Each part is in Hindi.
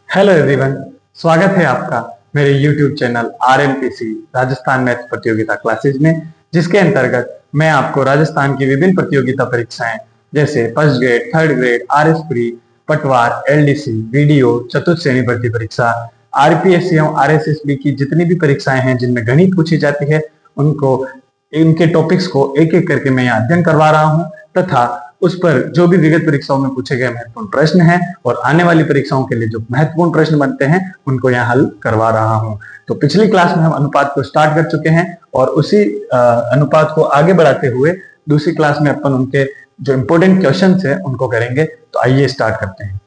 हेलो एवरीवन, स्वागत है आपका मेरे YouTube channel RMPC Rajasthan math प्रतियोगिता क्लासेज में, जिसके अंतर्गत मैं आपको राजस्थान की विभिन्न प्रतियोगिता परीक्षाएं जैसे first grade, third grade, RS pre, पटवार, LDC, वीडियो, चतुर्थ श्रेणी भर्ती परीक्षा, RPSC एवं RSSB की जितनी भी परीक्षाएं हैं जिनमें गणित पूछी जाती है उनको इनके टॉपिक्स को एक एक करके मैं यहाँ अध्ययन करवा रहा हूँ तथा उस पर जो भी विगत परीक्षाओं में पूछे गए महत्वपूर्ण प्रश्न हैं और आने वाली परीक्षाओं के लिए जो महत्वपूर्ण प्रश्न बनते हैं उनको यहाँ हल करवा रहा हूँ। तो पिछली क्लास में हम अनुपात को स्टार्ट कर चुके हैं और उसी अनुपात को आगे बढ़ाते हुए दूसरी क्लास में अपन उनके जो इंपोर्टेंट क्वेश्चन है उनको करेंगे। तो आइए स्टार्ट करते हैं।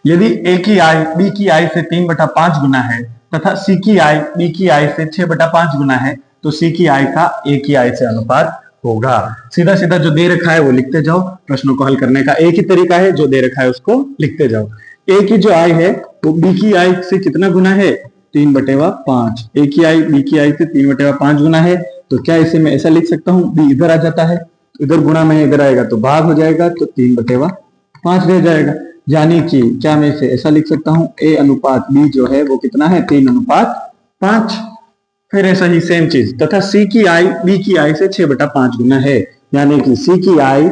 यदि ए की आई बी की आई से 3/5 गुना है तथा सी की आई बी की आई से 6/5 गुना है तो सी की आई का ए की आई से अनुपात होगा। सीधा सीधा जो दे रखा है वो लिखते जाओ। प्रश्नों को हल करने का एक ही तरीका है, जो दे रखा है उसको लिखते जाओ। ए की जो आई है वो बी की आई से कितना गुना है? 3/5। ए की आई बी की आई से 3/5 गुना है तो क्या इसे मैं ऐसा लिख सकता हूँ, बी इधर आ जाता है, इधर गुणा में इधर आएगा तो भाग हो जाएगा तो 3/5 रह जाएगा। यानी कि क्या मैं इसे ऐसा लिख सकता हूँ, ए अनुपात बी जो है वो कितना है? 3/5। फिर ऐसा ही सेम चीज तथा सी की आई बी की आई से 6/5 गुना है, यानी कि सी की आई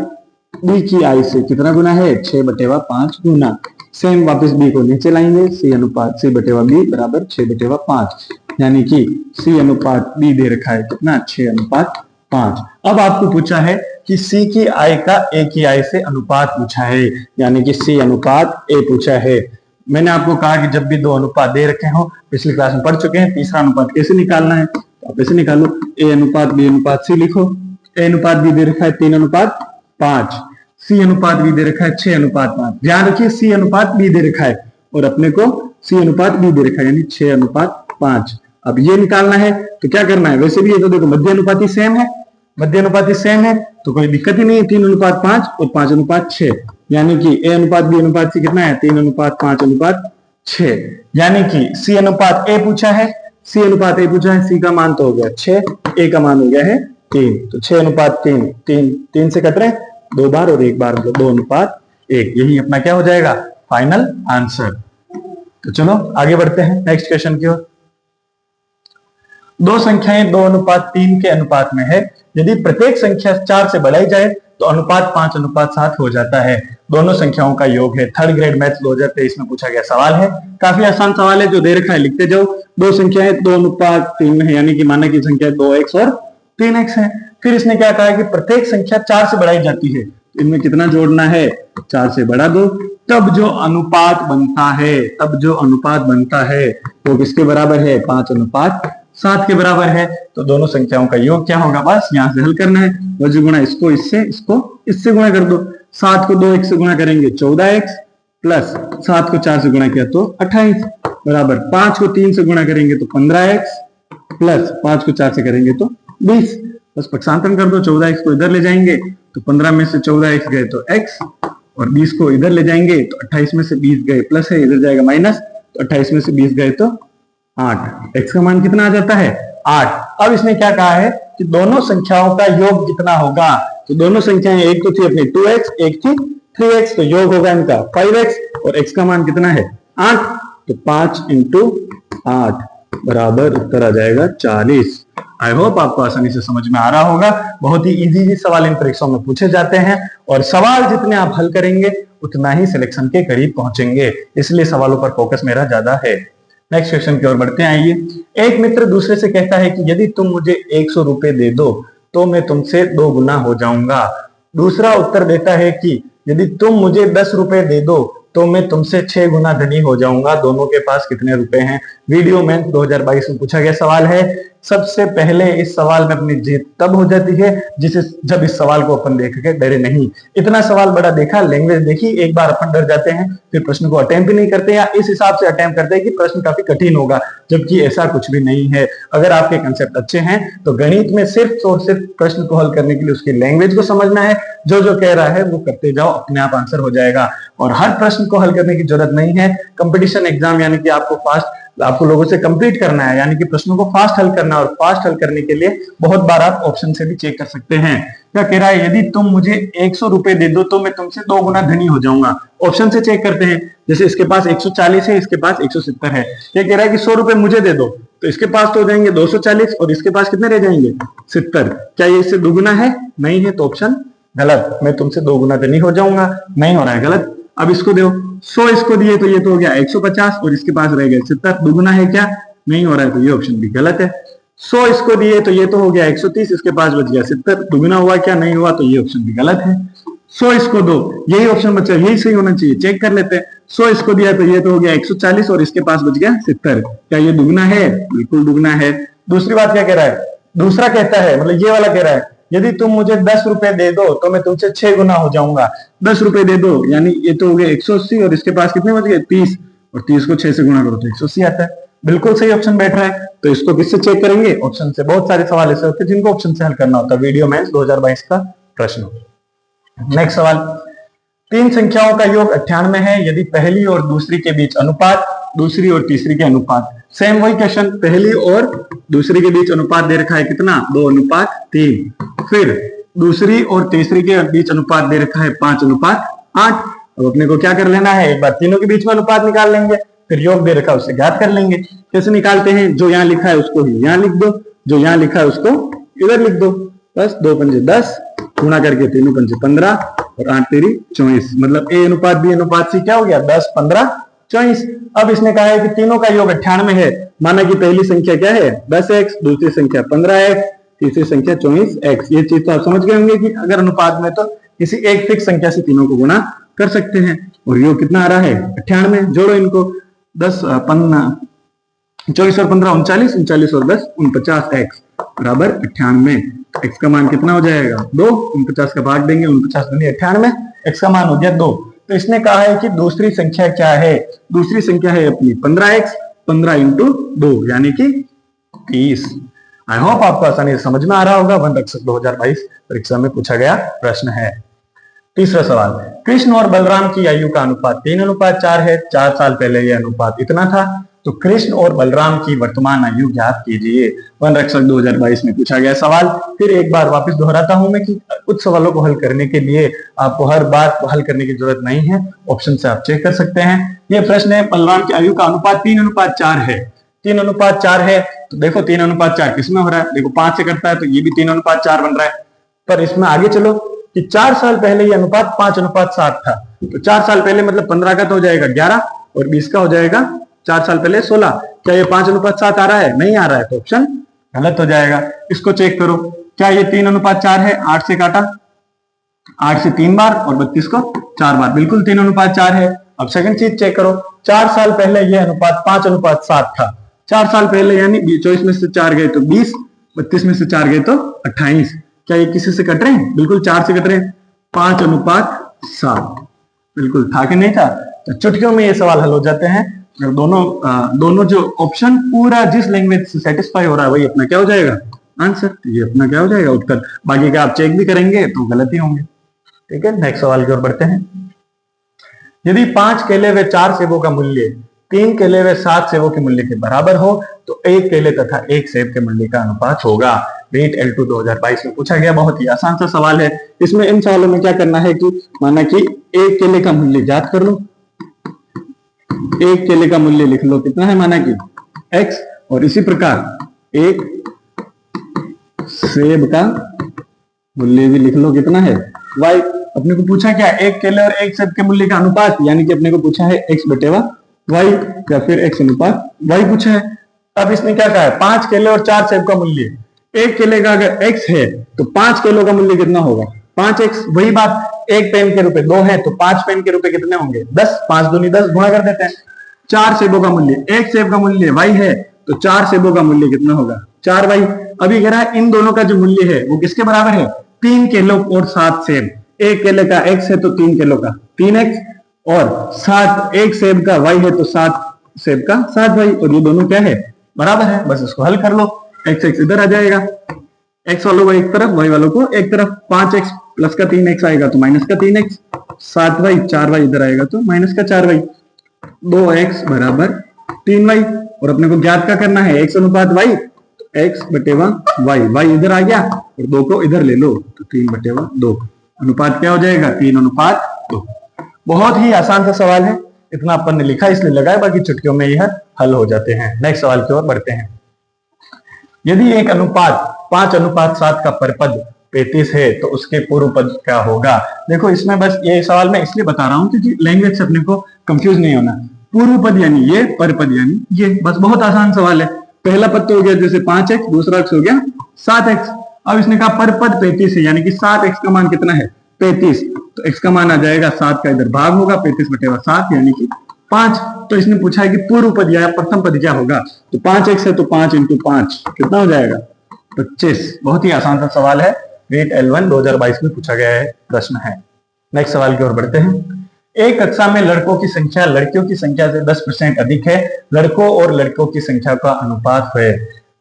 बी की आई से कितना गुना है? 6/5 गुना। सेम वापस बी को नीचे लाएंगे, सी अनुपात सी बटेवा बी बराबर 6/5, यानी कि सी अनुपात बी दे रखा है कितना? 6:5। अब आपको पूछा है कि सी की आई का ए की आई से अनुपात पूछा है, यानी कि सी अनुपात ए पूछा है। मैंने आपको कहा कि जब भी दो अनुपात दे रखे हो, पिछली क्लास में पढ़ चुके हैं, तीसरा अनुपात कैसे निकालना है तो आप ऐसे निकालो, ए अनुपात बी अनुपात सी लिखो। ए अनुपात बी दे रखा है 3:5, सी अनुपात बी दे रखा है 6:5। ध्यान रखिए सी अनुपात बी दे रखा है और अपने को सी अनुपात बी दे रखा है, यानी 6:5। अब ये निकालना है तो क्या करना है? वैसे भी ये तो देखो मध्य अनुपाती सेम है, मध्य अनुपाती सेम है तो कोई दिक्कत ही नहीं है। 3:5 और 5:6, यानी कि ए अनुपात बी अनुपात सी कितना है? 3:5:6, यानी कि सी अनुपात ए पूछा है, सी अनुपात ए पूछा है, सी का मान तो हो गया 6, ए का मान हो गया है 3, तो 6:3, 3 से कट रहे 2 बार और 1 बार, मतलब 2:1। यही अपना क्या हो जाएगा? Final answer. तो चलो आगे बढ़ते हैं नेक्स्ट क्वेश्चन की ओर। दो संख्याएं 2:3 के अनुपात में है, यदि प्रत्येक संख्या 4 से बढ़ाई जाए तो अनुपात 5:7 हो जाता है। दोनों संख्याओं का योग है। थर्ड ग्रेड मैथ 2023 में पूछा गया सवाल है। काफी आसान सवाल है, जो दे रखा है लिखते जाओ। दो संख्याएं 2:3 में है, यानी कि माना की संख्या 2x और 3x है। फिर इसने क्या कहा कि प्रत्येक संख्या 4 से बढ़ाई जाती है, तो इनमें कितना जोड़ना है? 4 से बढ़ा दो, तब जो अनुपात बनता है, तब जो अनुपात बनता है वो किसके बराबर है? 5:7 के बराबर है। तो दोनों संख्याओं का योग क्या होगा? बस यहां से हल करना है। वज्र गुणा इसको इससे, इसको इससे गुणा कर दो। 7 को 2x से गुणा करेंगे 14x, प्लस 7 को 4 से गुणा किया तो 28, बराबर 5 को 3 से गुणा करेंगे तो 15x, प्लस 5 को 4 से करेंगे तो 20। बस पक्षांतरण कर दो, 14x को इधर ले जाएंगे तो 15 में से 14x गए तो x, और 20 को इधर ले जाएंगे तो 28 में से 20 गए प्लस है, इधर जाएगा माइनस, तो 28 में से 20 गए तो 8। x का मान कितना आ जाता है? 8। अब इसने क्या कहा है कि दोनों संख्याओं का योग कितना होगा? तो दोनों संख्याएं, एक तो थी अपनी 2x, एक थी 3x, तो योग होगा इनका 5x और x का मान कितना है? 8, तो 5 × 8 बराबर उत्तर आ जाएगा 40। आई होप आपको आसानी से समझ में आ रहा होगा। बहुत ही इजी सवाल इन परीक्षाओं में पूछे जाते हैं और सवाल जितने आप हल करेंगे उतना ही सिलेक्शन के करीब पहुंचेंगे, इसलिए सवालों पर फोकस मेरा ज्यादा है। नेक्स्ट क्वेश्चन की ओर बढ़ते हैं। आइए। एक मित्र दूसरे से कहता है कि यदि तुम मुझे 100 रुपए दे दो तो मैं तुमसे 2 गुना हो जाऊंगा। दूसरा उत्तर देता है कि यदि तुम मुझे 10 रुपए दे दो तो मैं तुमसे 6 गुना धनी हो जाऊंगा। दोनों के पास कितने रुपए हैं? वीडियो में 2022 में पूछा गया सवाल है। सबसे पहले इस सवाल में अपनी जीत तब हो जाती है जब इस सवाल को अपन देख के डरे नहीं। इतना सवाल बड़ा देखा, लैंग्वेज देखी, एक बार अपन डर जाते हैं, फिर प्रश्न को अटेम्प्ट भी नहीं करते या इस हिसाब से अटेम्प्ट करते हैं कि प्रश्न काफी कठिन होगा, जबकि ऐसा कुछ भी नहीं है। अगर आपके कंसेप्ट अच्छे हैं तो गणित में सिर्फ और सिर्फ प्रश्न को हल करने के लिए उसकी लैंग्वेज को समझना है। जो जो कह रहा है वो करते जाओ, अपने आप आंसर हो जाएगा। और हर प्रश्न को हल करने की जरूरत नहीं है। कंपटीशन एग्जाम यानी कि आपको लोगों से कंपीट करना है, यानी कि प्रश्नों को फास्ट हल करना है, और फास्ट हल करने के लिए बहुत बार आप ऑप्शन से भी चेक कर सकते हैं। क्या कह रहा है? यदि तुम मुझे 100 रुपए दे दो तो मैं तुमसे 2 गुना धनी हो जाऊंगा। ऑप्शन से चेक करते हैं। जैसे इसके पास 140 है, इसके पास 170 है। ये कह रहा है कि 100 रुपए मुझे दे दो, तो इसके पास तो हो जाएंगे 240 और इसके पास कितने रह जाएंगे 70। क्या ये इससे दोगुना है? नहीं है, तो ऑप्शन गलत। मैं तुमसे दोगुना तो नहीं हो जाऊंगा, नहीं हो रहा है, गलत। अब इसको दो 100 इसको दिए तो ये तो हो गया 150 और इसके पास रह गया 70, दोगुना है क्या? नहीं हो रहा है, तो ये ऑप्शन भी गलत है। 100 इसको दिए तो ये तो हो गया 130, इसके पास बच गया 70, दुगुना हुआ क्या? नहीं हुआ, तो ये ऑप्शन भी गलत है। 100 इसको दो, यही ऑप्शन बचा, यही सही होना चाहिए, चेक कर लेते हैं। 100 इसको दिया तो ये तो हो गया 140 और इसके पास बच गया 70। क्या ये दुगुना है? बिल्कुल दुगुना है। दूसरी बात क्या कह रहा है? दूसरा कहता है, मतलब ये वाला कह रहा है, यदि तुम मुझे 10 रुपए दे दो तो मैं तुमसे 6 गुना हो जाऊंगा। 10 रुपए दे दो, यानी ये तो हो गया 180 और इसके पास कितने बच गए 30, और 30 को 6 से गुणा करो तो 180 आता है। बिल्कुल सही ऑप्शन बैठ रहा है। तो इसको किससे चेक करेंगे? ऑप्शन से। बहुत सारे सवाल ऐसे होते हैं जिनको ऑप्शन से हल करना होता है। वीडियो मेंस 2022 का प्रश्न। नेक्स्ट सवाल, तीन संख्याओं का योग 98 है यदि पहली और दूसरी के बीच अनुपात, दूसरी और तीसरी के अनुपात। सेम वही क्वेश्चन, पहली और दूसरी के बीच अनुपात दे रखा है कितना? 2:3। फिर दूसरी और तीसरी के बीच अनुपात दे रखा है 5:8। अब अपने को क्या कर लेना है? एक बार तीनों के बीच में अनुपात निकाल लेंगे, फिर योग दे रखा है उससे ज्ञात कर लेंगे। कैसे निकालते हैं? जो यहाँ लिखा है उसको ही यहाँ लिख दो, जो यहाँ लिखा है उसको इधर लिख दो। बस 2 पंजे 10 गुणा करके 3 पंजे 15 और 8 तेरी 24, मतलब ए अनुपात बी अनुपात सी क्या हो गया? 10, 15, 24। अब इसने कहा है कि तीनों का योग 98 है, माना कि पहली संख्या क्या है 10x, दूसरी संख्या 15x, तीसरी संख्या 24x। ये चीज तो आप समझ गए होंगे कि अगर अनुपात में तो किसी एक फिक्स संख्या से तीनों को गुणा कर सकते हैं। और योग कितना आ रहा है? 98। जोड़ो इनको, 10, 15, 24 और 15 39, 39 और 10 49x बराबर 98। x का मान कितना हो जाएगा? 2। 49 का भाग देंगे, 49 दूनी 98, x का मान हो गया 2। तो इसने कहा है कि दूसरी संख्या क्या है? दूसरी संख्या है अपनी 15x, 15 इंटू 2 यानी कि 30। आई होप आपको आसानी से समझ में आ रहा होगा। वन रक्षक 2022 परीक्षा में पूछा गया प्रश्न है। तीसरा सवाल, कृष्ण और बलराम की आयु का अनुपात 3:4 है। 4 साल पहले यह अनुपात इतना था, तो कृष्ण और बलराम की वर्तमान आयु ज्ञात कीजिए। वन रक्षक 2022 में पूछा गया सवाल। फिर एक बार वापस दोहराता हूं मैं कि कुछ सवालों को हल करने के लिए आपको हर बार हल करने की जरूरत नहीं है, ऑप्शन से आप चेक कर सकते हैं। यह प्रश्न है, बलराम की आयु का अनुपात 3:4 है। 3:4 है, तो देखो 3:4 किसमें हो रहा है? देखो 5 से करता है तो ये भी 3:4 बन रहा है। पर इसमें आगे चलो कि 4 साल पहले ये अनुपात 5:7 था, तो 4 साल पहले मतलब 15 का तो हो जाएगा 11 और 20 का हो जाएगा 4 साल पहले 16। क्या ये 5:7 आ रहा है? नहीं आ रहा है, तो ऑप्शन गलत हो जाएगा। इसको चेक करो, क्या ये 3:4 है? 8 से काटा, 8 से 3 बार और 32 को 4 बार, बिल्कुल 3:4 है। अब सेकंड चीज चेक करो, 4 साल पहले ये अनुपात 5:7 था। 4 साल पहले यानी 24 में से 4 गए तो 20, 32 में से 4 गए तो 28। क्या ये किसी से कट रहे हैं? बिल्कुल 4 से कट रहे हैं। 5:7 बिल्कुल था कि नहीं था? तो चुटकियों में ये सवाल हल हो जाते हैं। दोनों जो ऑप्शन पूरा जिस लैंग्वेज से सेटिस्फाई हो रहा है वही अपना क्या हो जाएगा? आंसर। ये अपना क्या हो जाएगा? उत्तर। बाकी का आप चेक भी करेंगे तो गलत ही होंगे। ठीक है, नेक्स्ट सवाल की ओर बढ़ते हैं। यदि 5 केले व 4 सेबों का मूल्य 3 केले व 7 सेबों के मूल्य के बराबर हो तो 1 केले तथा 1 सेब के मूल्य का अनुपात होगा। नीट L2 2022 में पूछा गया, बहुत ही आसान सा सवाल है। इसमें इन सवालों में क्या करना है कि माना कि 1 केले का मूल्य ज्ञात कर लो। 1 केले का मूल्य लिख लो, कितना है? माना कि x, और इसी प्रकार 1 सेब का मूल्य भी लिख लो, कितना है? y। अपने को पूछा क्या? 1 केले और 1 सेब के मूल्य का अनुपात, यानी कि अपने को पूछा है x/y या फिर x अनुपात y पूछा है। अब इसने क्या कहा है? 5 केले और 4 सेब का मूल्य। 1 केले का अगर x है तो 5 किलो का मूल्य कितना होगा? 5x। वही बात, 1 पेन के रुपए 2 है तो 5 पेन के रुपए कितने होंगे? 10। 5 दूनी 10, गुणा कर देते हैं। 4 सेबों का मूल्य, 1 सेब का मूल्य y है तो 4 सेबों का मूल्य कितना होगा? 4y। अभी कह रहा है इन दोनों का जो मूल्य है वो किसके बराबर है? 3 किलो और 7 सेब। 1 केले का x है तो 3 किलो का 3x, और 7 1 सेब का y है तो 7 सेब का 7y, और ये दोनों क्या है? बराबर है। बस इसको हल कर लो, x इधर आ जाएगा, x वालों को एक तरफ, y वालों को एक तरफ। 5x प्लस का 3x आएगा तो माइनस का 3x, 7y 4y इधर आएगा तो माइनस का 4y, 2x बराबर 3y। और अपने को ज्ञात क्या करना है? x अनुपात y, x/y, y इधर आ गया और 2 को इधर ले लो तो 3/2। अनुपात क्या हो जाएगा? 3:2। बहुत ही आसान सा सवाल है, इतना अपन ने लिखा इसलिए लगाया, बाकी चुटकियों में यह हल हो जाते हैं। नेक्स्ट सवाल की ओर बढ़ते हैं। यदि एक अनुपात 5:7 का परपद 35 है तो उसके पूर्व पद क्या होगा। देखो इसमें बस ये सवाल मैं इसलिए बता रहा हूं क्योंकि लैंग्वेज से अपने को कंफ्यूज नहीं होना। पूर्व पद यानी ये, परपद यानी ये, बस बहुत आसान सवाल है। पहला पद तो हो गया जैसे 5x, दूसरा x हो गया 7x। अब इसने कहा परपद 35 है यानी कि 7x का मान कितना है 35, तो x का मान आ जाएगा 7 का इधर भाग होगा 35/7 यानी कि 5। तो इसने पूछा है कि पूर्व पद या प्रथम पद क्या होगा, तो 5x है तो 5 × 5 कितना हो जाएगा 25। बहुत ही आसान सा सवाल है, रीट L1 2022 में पूछा गया है प्रश्न है। नेक्स्ट सवाल की ओर बढ़ते हैं। एक कक्षा में लड़कों की संख्या लड़कियों की संख्या से 10% अधिक है, लड़कों और लड़कों की संख्या का अनुपात है।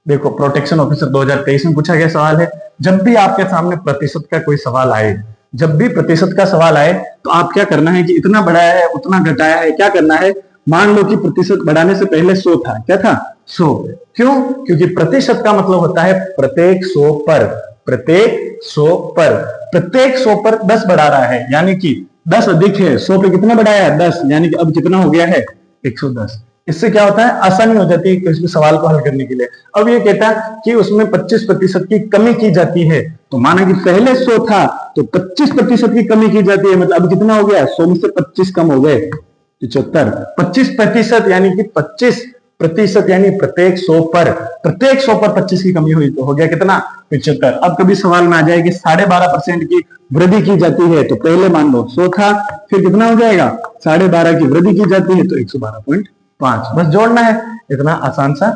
देखो प्रोटेक्शन ऑफिसर 2023 में पूछा गया सवाल है। जब भी आपके सामने प्रतिशत का कोई सवाल आए, जब भी प्रतिशत का सवाल आए तो आप क्या करना है कि इतना बढ़ाया है उतना घटाया है, क्या करना है, मान लो कि प्रतिशत बढ़ाने से पहले 100 था, क्या था 100। क्यों, क्योंकि प्रतिशत का मतलब होता है प्रत्येक 100 पर, प्रत्येक 100 पर, प्रत्येक 100 पर 10 बढ़ा रहा है, यानी कि 10 अधिक है 100 पे कितना बढ़ाया है 10, यानी कि अब कितना हो गया है 110। इससे क्या होता है, आसानी हो जाती है किसी सवाल को हल करने के लिए। अब ये कहता है कि उसमें 25% की कमी की जाती है, तो माना कि पहले 100 था तो 25% की कमी की जाती है, मतलब अब कितना हो गया 100 में से 25 कम हो गए 75। 25% यानी कि 25% यानी प्रत्येक 100 पर, प्रत्येक 100 पर 25 की कमी हुई तो हो गया कितना 75। अब कभी सवाल में आ जाए कि 12.5% की वृद्धि की जाती है, तो पहले मान लो 100 था, फिर कितना हो जाएगा 12.5 की वृद्धि की जाती है तो 112.5, बस जोड़ना है, इतना आसान सा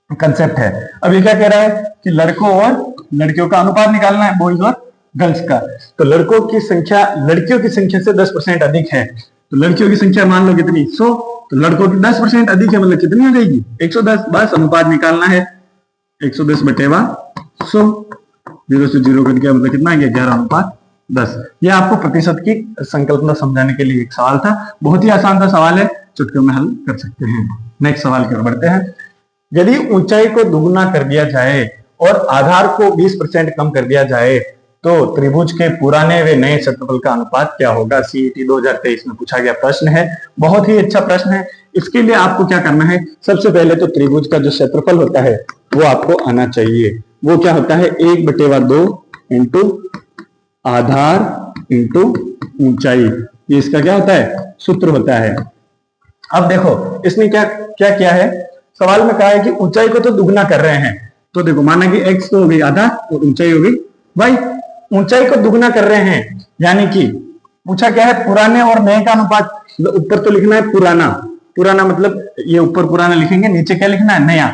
कंसेप्ट है। अब ये क्या कह रहा है कि लड़कों और लड़कियों का अनुपात निकालना है, बॉयज और गर्ल्स का। तो लड़कों की संख्या लड़कियों की संख्या से 10% अधिक है, तो लड़कियों की संख्या मान लो कितनी 100, तो लड़कों की 10% अधिक है, मतलब कितनी हो जाएगी 110। बस अनुपात निकालना है 110/100, 0 से 0 कट गया, मतलब कितना आ गया 11/10। यह आपको प्रतिशत की संकल्पना समझाने के लिए एक सवाल था, बहुत ही आसान सा सवाल है, चुटकियों में हल कर सकते हैं। नेक्स्ट सवाल की ओर बढ़ते हैं। यदि ऊंचाई को दुगुना कर दिया जाए और आधार को 20% कम कर दिया जाए तो त्रिभुज के पुराने व नए क्षेत्रफल का अनुपात क्या होगा। सीईटी 2023 में पूछा गया प्रश्न है, बहुत ही अच्छा प्रश्न है। इसके लिए आपको क्या करना है, सबसे पहले तो त्रिभुज का जो क्षेत्रफल होता है वो आपको आना चाहिए। वो क्या होता है 1/2 इंटू आधार इंटू ऊंचाई, ये इसका क्या होता है सूत्र होता है। अब देखो इसने क्या क्या किया है, सवाल में कहा है कि ऊंचाई को तो दुगना कर रहे हैं, तो देखो माना कि x तो हो गई आधा और ऊंचाई हो गई y, ऊंचाई को दुगना कर रहे हैं, यानी कि पूछा क्या है पुराने और नए का अनुपात। ऊपर तो लिखना है पुराना, पुराना मतलब ये ऊपर पुराना लिखेंगे, नीचे क्या लिखना है नया।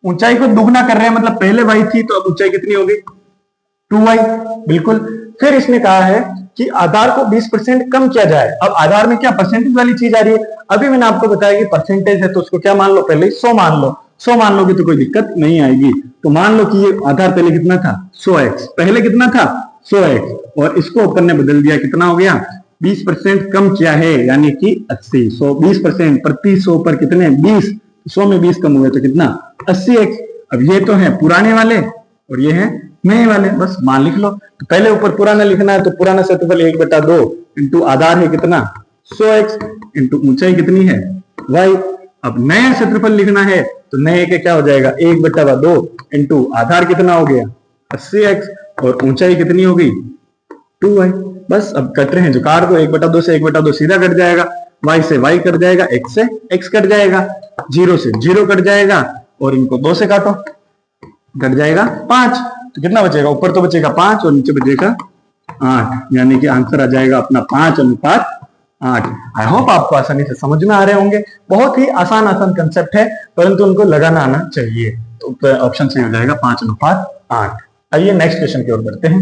ऊंचाई को दुगना कर रहे हैं मतलब पहले y थी तो अब ऊंचाई कितनी हो गई 2y, बिल्कुल। फिर इसने कहा है कि आधार को 20% कम किया जाए। अब आधार में क्या परसेंटेज वाली चीज आ रही है, अभी मैंने आपको बताया कि परसेंटेज है तो उसको क्या मान लो पहले 100 मान लो, 100 मान लोगे तो कोई दिक्कत नहीं आएगी। तो मान लो कि ये आधार पहले कितना था 100x, पहले कितना था 100x, और इसको अपन ने बदल दिया, कितना हो गया 20% कम किया है यानी कि 80। 20% प्रति 100 पर कितने 20, 100 में 20 कम हुए तो कितना 80x। अब ये तो है पुराने वाले और ये है नए वाले, बस मान लिख लो। तो पहले ऊपर पुराना लिखना है तो पुराना क्षेत्रफल 1/2 इंटू आधार है कितना 100x इंटू ऊंचाई कितनी है y। अब नया क्षेत्रफल लिखना है तो नए के क्या हो जाएगा 1/2 इंटू आधार कितना हो गया 80x और ऊंचाई कितनी हो गई 2y। बस अब कट रहे हैं जो काट दो, 1/2 से 1/2 सीधा कट जाएगा, y से y कट जाएगा, x से x कट जाएगा, 0 से 0 कट जाएगा और इनको 2 से काटो कट जाएगा 5, तो कितना बचेगा ऊपर तो बचेगा 5 और नीचे बचेगा 8, यानी कि आंसर आ जाएगा अपना 5:8। आई होप आपको आसानी से समझ में आ रहे होंगे, बहुत ही आसान कंसेप्ट है परंतु उनको लगाना आना चाहिए, तो ऑप्शन सही हो जाएगा 5:8। आइए नेक्स्ट क्वेश्चन की ओर बढ़ते हैं।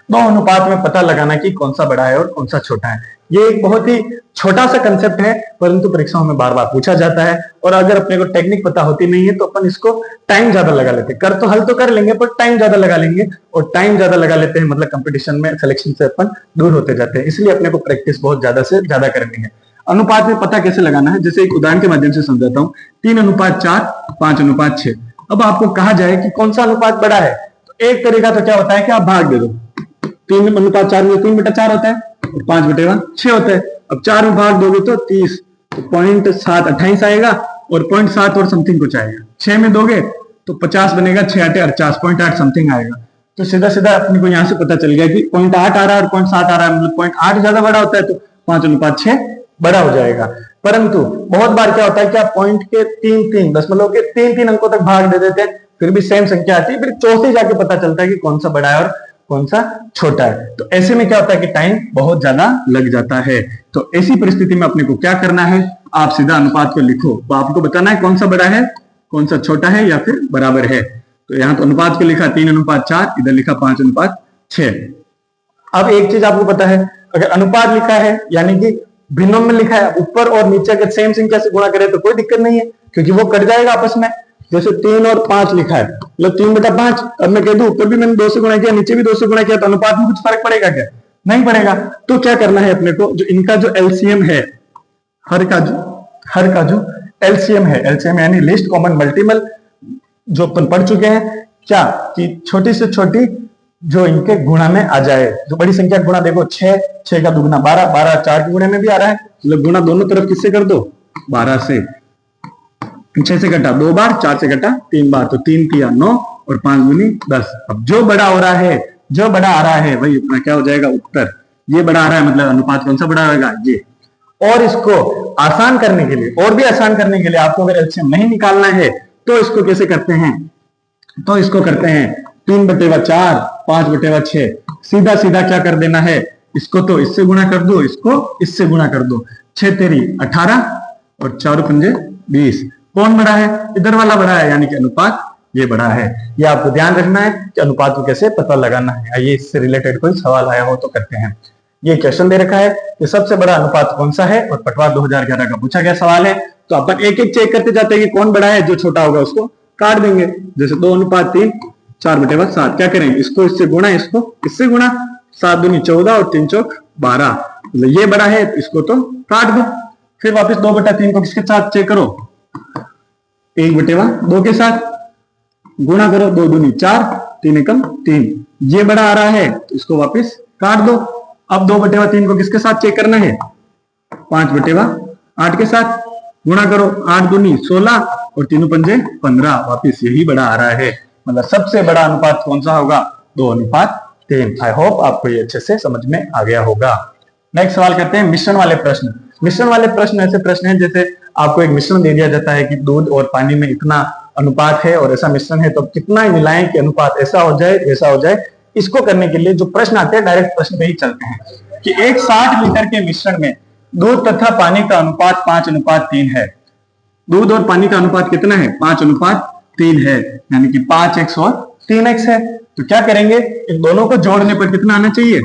दो अनुपात में पता लगाना कि कौन सा बड़ा है और कौन सा छोटा है। ये एक बहुत ही छोटा सा कंसेप्ट है परंतु परीक्षाओं में बार बार पूछा जाता है, और अगर अपने को टेक्निक पता होती नहीं है तो अपन इसको टाइम ज्यादा लगा लेते हैं। कर तो हल तो कर लेंगे पर टाइम ज्यादा लगा लेंगे, और टाइम ज्यादा लगा लेते हैं मतलब कंपटीशन में सिलेक्शन से अपन दूर होते जाते हैं। इसलिए अपने को प्रैक्टिस बहुत ज्यादा से ज्यादा करनी है। अनुपात में पता कैसे लगाना है, जैसे एक उदाहरण के माध्यम से समझाता हूँ। 3:4, 5:6। अब आपको कहा जाए कि कौन सा अनुपात बड़ा है, तो एक तरीका तो क्या होता है कि आप भाग दे दो। 3:4 में 3/4 होता है, और 5/6 होता है। अब 4 में भाग दोगे तो 30, तो 0.728 आएगा और 0.7 और समथिंग कुछ आएगा। 6 में दोगे तो 50 बनेगा, 6 8 48, 0.8 समथिंग आएगा। तो सीधा सीधा अपने को यहाँ से पता चल गया कि 0.8 आ रहा है और 0.7 आ रहा है, मतलब 0.8 ज्यादा बड़ा होता है तो 5:6 बड़ा हो जाएगा। परंतु बहुत बार क्या होता है कि आप पॉइंट के 3-3 दशमलव के 3-3 अंकों तक भाग दे देते हैं, फिर भी सेम संख्या आती है, फिर चौथे जाके पता चलता है कि कौन सा बड़ा है और कौन सा छोटा है। तो ऐसे में क्या होता है कि टाइम बहुत ज्यादा लग जाता है। तो ऐसी परिस्थिति में अपने को क्या करना है, आप सीधा अनुपात को लिखो, तो आपको बताना है कौन सा बड़ा है, कौन सा छोटा है या फिर बराबर है। तो यहाँ तो अनुपात को लिखा 3:4, इधर लिखा 5:6। अब एक चीज आपको पता है, अगर अनुपात लिखा है यानी कि भिन्नों में लिखा है, ऊपर और नीचे अगर सेम संख्या से गुणा करें तो कोई दिक्कत नहीं है, क्योंकि वो कट जाएगा आपस में। जैसे 3 और 5 लिखा है, मतलब 3/5। अब मैं कह दूं ऊपर भी मैंने 2 से गुणा किया, नीचे भी 2 से गुणा किया, तो अनुपात में कुछ फर्क पड़ेगा क्या? नहीं पड़ेगा। तो क्या करना है अपने को, जो इनका जो एलसीएम है, हर का जो एलसीएम है, एलसीएम यानी लीस्ट कॉमन मल्टीपल, जो अपन पढ़ चुके हैं क्या कि छोटी से छोटी जो इनके गुणा में आ जाए। जो बड़ी संख्या गुणा देखो 6 का दुगुना 12, 12 4 के गुणे में भी आ रहा है, मतलब गुणा दोनों तरफ किससे कर दो, 12 से। 6 से घटा 2 बार, 4 से घटा 3 बार, तो 3 तिया 9 और 5 दूनी 10। अब जो बड़ा हो रहा है, जो बड़ा आ रहा है वही अपना क्या हो जाएगा, उत्तर। ये बड़ा आ रहा है मतलब अनुपात कौन सा बड़ा होगा, ये। और इसको आसान करने के लिए, और भी आसान करने के लिए, आपको अगर एलसीएम नहीं निकालना है तो इसको कैसे करते हैं, तो इसको करते हैं 3/4, 5/6। सीधा सीधा क्या कर देना है, इसको तो इससे गुणा कर दो, इसको इससे गुणा कर दो। 6 तेरी 18 और 4 पंजे 20। कौन बड़ा है, इधर वाला बड़ा है, यानी कि अनुपात ये बड़ा है। ये आपको ध्यान रखना है कि अनुपात को कैसे पता लगाना है। आइए इससे रिलेटेड कोई सवाल आया हो तो करते हैं। ये क्वेश्चन दे रखा है कि सबसे बड़ा अनुपात कौन सा है, और पटवार 2011 का पूछा गया सवाल है। तो अपन एक एक चेक करते जाते हैं कि कौन बड़ा है, जो छोटा होगा उसको काट देंगे। जैसे 2:3, 4/7। क्या करेंगे, इसको इससे गुणा, इसको इससे गुणा, 7 दूनी 14 और 3 चौक 12। मतलब ये बड़ा है, इसको तो काट दो। फिर वापस 2/3 को किसके साथ चेक करो, 1/2 के साथ गुणा करो, 2 दूनी 4, 3 एकम 3। ये बड़ा आ रहा है तो इसको वापस काट दो। अब 2/3 को किसके साथ चेक करना है, 5/8 के साथ गुणा करो, 8 दूनी 16 और 3 पंजे 15। वापिस यही बड़ा आ रहा है, मतलब सबसे बड़ा अनुपात कौन सा होगा, 2:3। आई होप आपको ये अच्छे से समझ में आ गया होगा। नेक्स्ट सवाल करते हैं मिश्रण वाले प्रश्न। मिश्रण वाले प्रश्न ऐसे प्रश्न हैं जैसे आपको एक मिश्रण दे दिया जाता है कि दूध और पानी में इतना अनुपात है और ऐसा मिश्रण है, तो कितना ही मिलाएं कि अनुपात ऐसा हो जाए वैसा हो जाए। इसको करने के लिए जो प्रश्न आते हैं डायरेक्ट प्रश्न पे ही चलते हैं कि एक 60 लीटर के मिश्रण में दूध तथा पानी का अनुपात 5:3 है। दूध और पानी का अनुपात कितना है, 5:3 है, यानी कि 5x और 3x है। तो क्या करेंगे, इन दोनों को जोड़ने पर कितना आना चाहिए,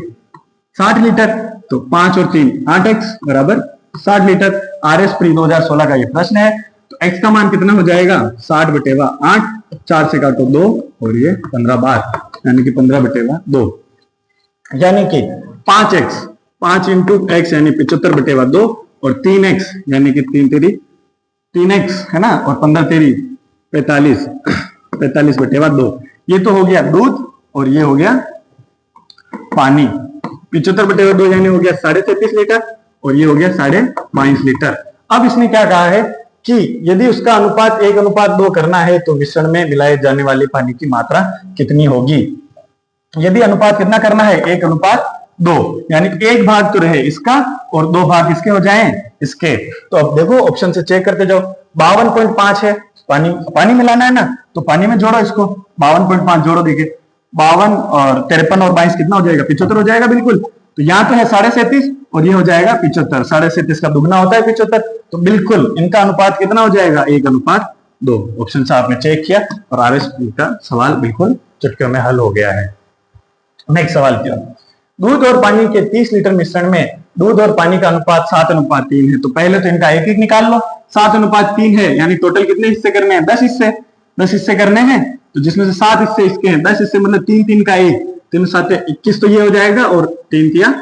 60 लीटर। तो 5 और 3 8x बराबर 60 लीटर। RS प्री 2016 का ये प्रश्न है। तो x का मान कितना हो जाएगा, 60/8, 4 से काटो 2 और ये 15 बार, यानी कि 15/2, यानी कि 5x, 5 इंटू x यानी 75/2 और 3x यानी कि 3 तेरी 3x है ना, और 15 तेरी 45, 45/2। ये तो हो गया दूध और ये हो गया पानी। 75/2 यानी हो गया 33.5 लीटर और ये हो गया 22.5 लीटर। अब इसने क्या कहा है कि यदि उसका अनुपात 1:2 करना है तो मिश्रण में मिलाए जाने वाले पानी की मात्रा कितनी होगी। यदि अनुपात कितना करना है, 1:2, यानी 1 भाग तो रहे इसका और 2 भाग किसके हो जाएं, इसके। तो अब देखो ऑप्शन से चेक करते जाओ, 52.5 है, पानी मिलाना है ना, तो पानी में जोड़ो इसको, 52.5 जोड़ो, देखिए 52 और 53 और 22 कितना हो जाएगा, 75 हो जाएगा बिल्कुल। तो यहाँ तो है 37.5 और ये हो जाएगा 75, 37.5 का दुगना होता है 75। तो बिल्कुल इनका अनुपात कितना हो जाएगा, 1:2। ऑप्शन से आपने चेक किया और RS का सवाल बिल्कुल चुटकियों में हल हो गया है। नेक्स्ट सवाल क्या, दूध और पानी के 30 लीटर मिश्रण में दूध और पानी का अनुपात 7:3 है। तो पहले तो इनका एक एक निकाल लो, 7:3 है, यानी टोटल कितने हिस्से करने हैं, 10 हिस्से, 10 हिस्से करने हैं। तो जिसमें से 7 हिस्से इसके हैं, 10 हिस्से मतलब 3 3 का 1, 3 7 21 तो ये हो जाएगा और 3 3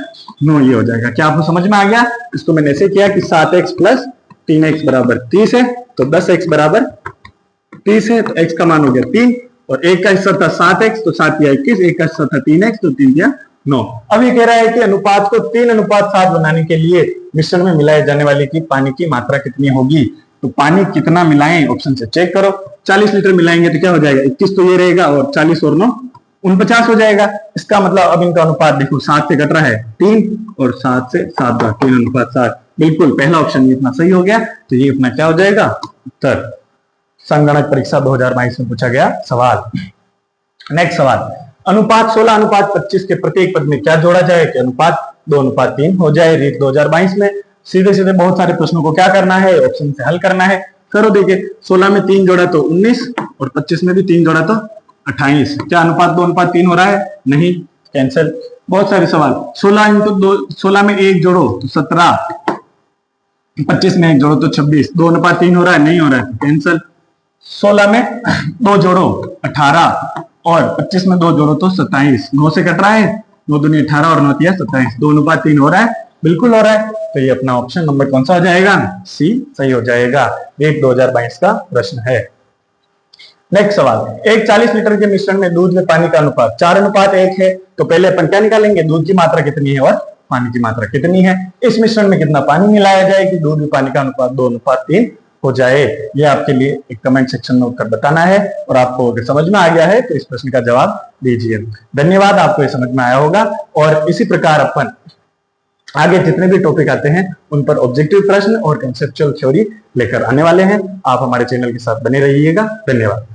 9 ये हो जाएगा। क्या आपको समझ में आ गया। इसको मैंने ऐसे किया कि 7x प्लस 3x बराबर 30 है, तो 10x बराबर 30 है, तो x का मान हो गया 3 और एक का हिस्सा था 7x, तो 7 या 21, एक का हिस्सा था 3x, तो 3 या 9। अब ये कह रहा है कि अनुपात को 3:7 बनाने के लिए मिश्रण में मिलाए जाने वाली की पानी की मात्रा कितनी होगी। तो पानी कितना मिलाएं, ऑप्शन से चेक करो। 40 लीटर मिलाएंगे तो क्या हो जाएगा, 21 तो ये रहेगा और 40 और 9 49 हो जाएगा। इसका मतलब अब इनका अनुपात देखो 7 से कट रहा है 3 और 7 से 7 3:7। बिल्कुल पहला ऑप्शन ये अपना सही हो गया। तो ये अपना क्या हो जाएगा उत्तर, संगणक परीक्षा 2022 में पूछा गया सवाल। नेक्स्ट सवाल, अनुपात 16:25 के प्रत्येक पद में क्या जोड़ा जाए कि अनुपात 2:3 हो जाए। रीट 2022 में सीधे सीधे बहुत सारे प्रश्नों को क्या करना है, ऑप्शन से हल करना है। करो देखिए, 16 में 3 जोड़ा तो 19 और 25 में भी 3 जोड़ा तो 28। क्या अनुपात 2:3 हो रहा है, नहीं, कैंसिल। बहुत सारे सवाल, 16 में 1 जोड़ो तो 17, 25 में 1 जोड़ो तो 26, 2:3 हो रहा है, नहीं हो रहा है, कैंसिल। 16 में 2 जोड़ो 18 और 25 में 2 जोड़ो तो 27, 9 से कट रहा है, 9 दूनी 18 और 9 तिया 27, 2:3 हो रहा है, बिल्कुल हो रहा है। तो ये अपना ऑप्शन नंबर कौन सा हो जाएगा, सी सही हो जाएगा। एक 2022 का प्रश्न है। नेक्स्ट सवाल, एक 40 लीटर के मिश्रण में दूध में पानी का अनुपात 4:1 है। तो पहले अपन क्या निकालेंगे, दूध की मात्रा कितनी है और पानी की मात्रा कितनी है। इस मिश्रण में कितना पानी मिलाया जाए कि दूध में पानी का अनुपात 2:3 हो जाए। ये आपके लिए एक कमेंट सेक्शन में उत्तर बताना है और आपको अगर समझ में आ गया है तो इस प्रश्न का जवाब दीजिए। धन्यवाद, आपको ये समझ में आया होगा। और इसी प्रकार अपन आगे जितने भी टॉपिक आते हैं उन पर ऑब्जेक्टिव प्रश्न और कंसेप्चुअल थ्योरी लेकर आने वाले हैं। आप हमारे चैनल के साथ बने रहिएगा। धन्यवाद।